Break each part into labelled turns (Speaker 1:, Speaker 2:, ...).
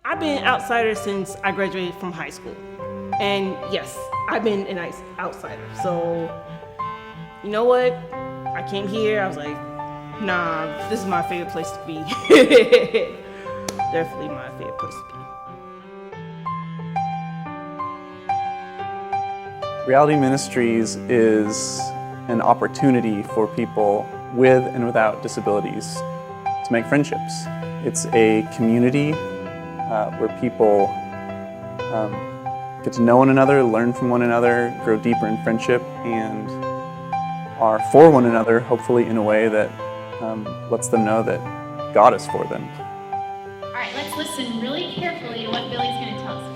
Speaker 1: I've been outsider since I graduated from high school. And yes, I've been an outsider. So, you know what? I came here, I was like, nah, this is my favorite place to be. Definitely my favorite place to be.
Speaker 2: Reality Ministries is an opportunity for people with and without disabilities to make friendships. It's a community where people get to know one another, learn from one another, grow deeper in friendship, and are for one another, hopefully in a way that lets them know that God is for them.
Speaker 3: All right, let's listen really carefully to what Billy's going to tell us.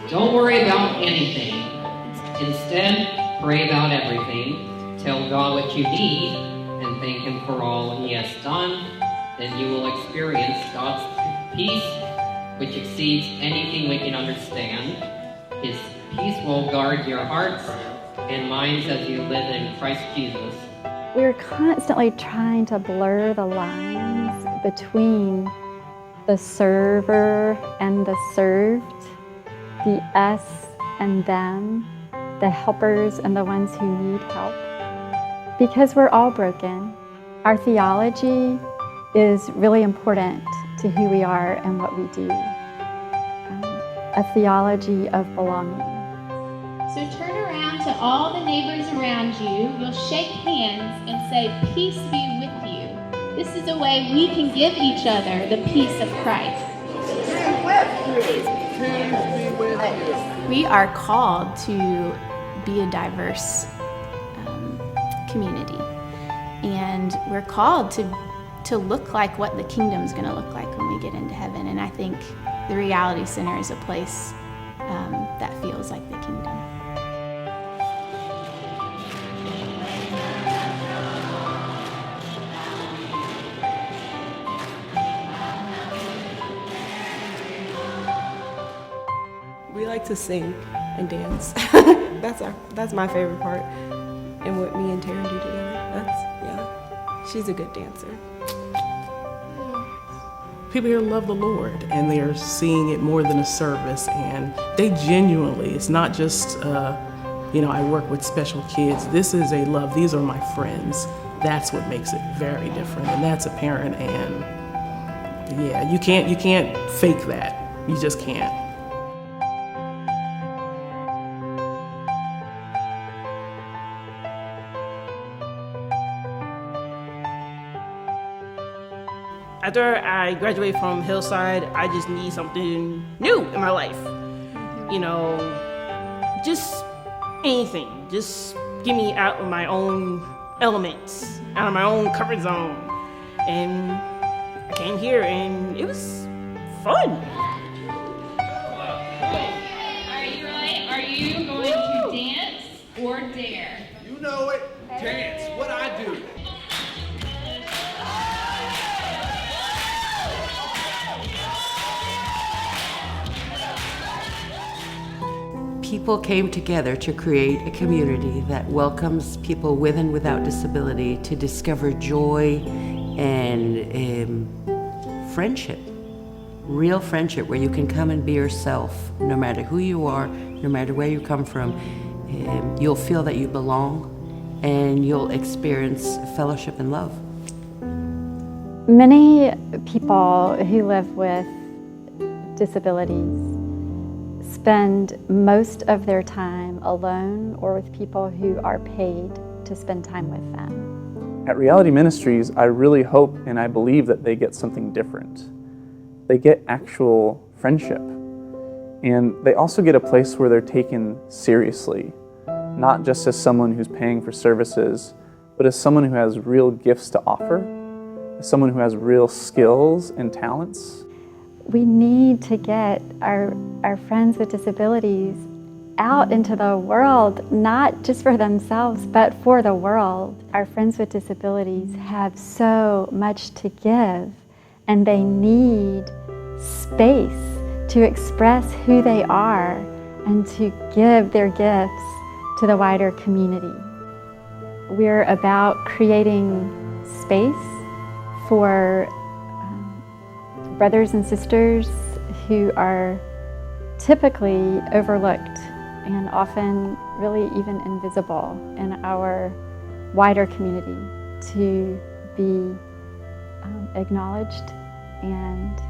Speaker 4: Don't worry about anything. Instead, pray about everything. Tell God what you need and thank Him for all He has done. Then you will experience God's peace, which exceeds anything we can understand. His peace will guard your hearts and minds as you live in Christ Jesus.
Speaker 5: We're constantly trying to blur the lines between the server and the served, the us and them, the helpers and the ones who need help. Because we're all broken, our theology is really important to who we are and what we do. A theology of belonging.
Speaker 3: So turn around to all the neighbors around you. You'll shake hands and say, "Peace be with you." This is a way we can give each other the peace of Christ.
Speaker 6: We are called to be a diverse community, and we're called to look like what the kingdom's going to look like when we get into heaven. And I think the Reality Center is a place that feels like the kingdom.
Speaker 1: We like to sing and dance. That's my favorite part. And what me and Taryn do together. She's a good dancer.
Speaker 7: People here love the Lord, and they're seeing it more than a service, and they genuinely, it's not just, I work with special kids. This is a love. These are my friends. That's what makes it very different, and that's apparent, and yeah, you can't fake that. You just can't.
Speaker 1: After I graduated from Hillside, I just need something new in my life. Just anything. Just get me out of my own elements, out of my own comfort zone. And I came here and it was fun.
Speaker 3: Are you ready? Are you going to dance or dare?
Speaker 8: You know it. Dance. What I do.
Speaker 9: People came together to create a community that welcomes people with and without disability to discover joy and friendship, real friendship, where you can come and be yourself, no matter who you are, no matter where you come from. You'll feel that you belong, and you'll experience fellowship and love.
Speaker 5: Many people who live with disabilities spend most of their time alone or with people who are paid to spend time with them.
Speaker 2: At Reality Ministries, I really hope and I believe that they get something different. They get actual friendship. And they also get a place where they're taken seriously, not just as someone who's paying for services, but as someone who has real gifts to offer, as someone who has real skills and talents.
Speaker 5: We need to get our friends with disabilities out into the world, not just for themselves, but for the world. Our friends with disabilities have so much to give, and they need space to express who they are and to give their gifts to the wider community. We're about creating space for brothers and sisters who are typically overlooked and often really even invisible in our wider community, to be acknowledged and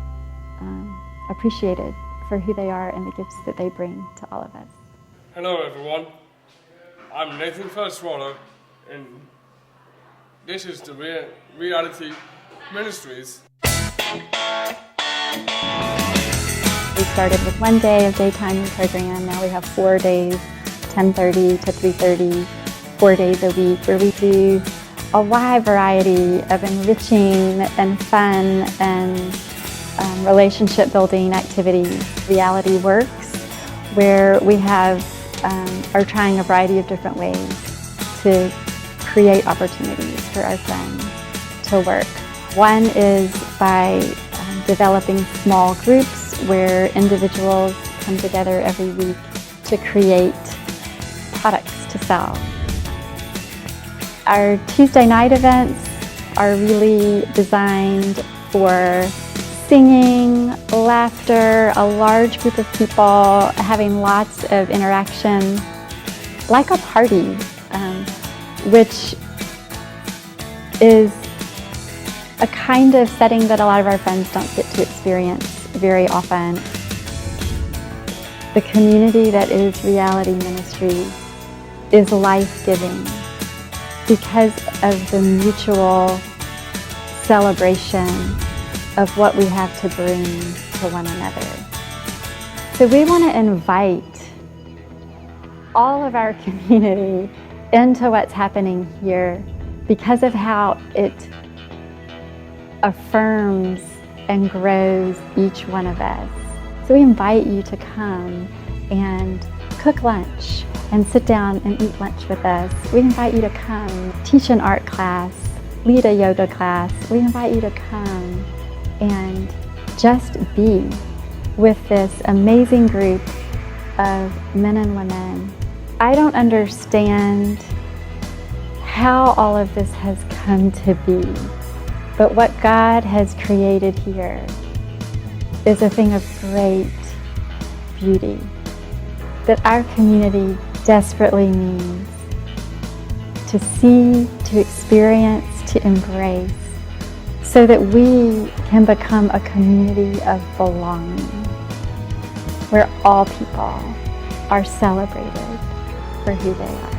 Speaker 5: appreciated for who they are and the gifts that they bring to all of us.
Speaker 10: Hello everyone, I'm Nathan Swallow, and this is the Reality Ministries.
Speaker 5: We started with 1 day of daytime program. Now we have 4 days, 10:30 to 3:30, 4 days a week, where we do a wide variety of enriching and fun and relationship building activities. Reality Works, where we are trying a variety of different ways to create opportunities for our friends to work. One is by developing small groups where individuals come together every week to create products to sell. Our Tuesday night events are really designed for singing, laughter, a large group of people having lots of interaction, like a party, which is a kind of setting that a lot of our friends don't get to experience very often. The community that is Reality Ministries is life-giving because of the mutual celebration of what we have to bring to one another. So we want to invite all of our community into what's happening here because of how it affirms and grows each one of us. So we invite you to come and cook lunch and sit down and eat lunch with us. We invite you to come teach an art class, lead a yoga class. We invite you to come and just be with this amazing group of men and women. I don't understand how all of this has come to be, but what God has created here is a thing of great beauty that our community desperately needs to see, to experience, to embrace, so that we can become a community of belonging, where all people are celebrated for who they are.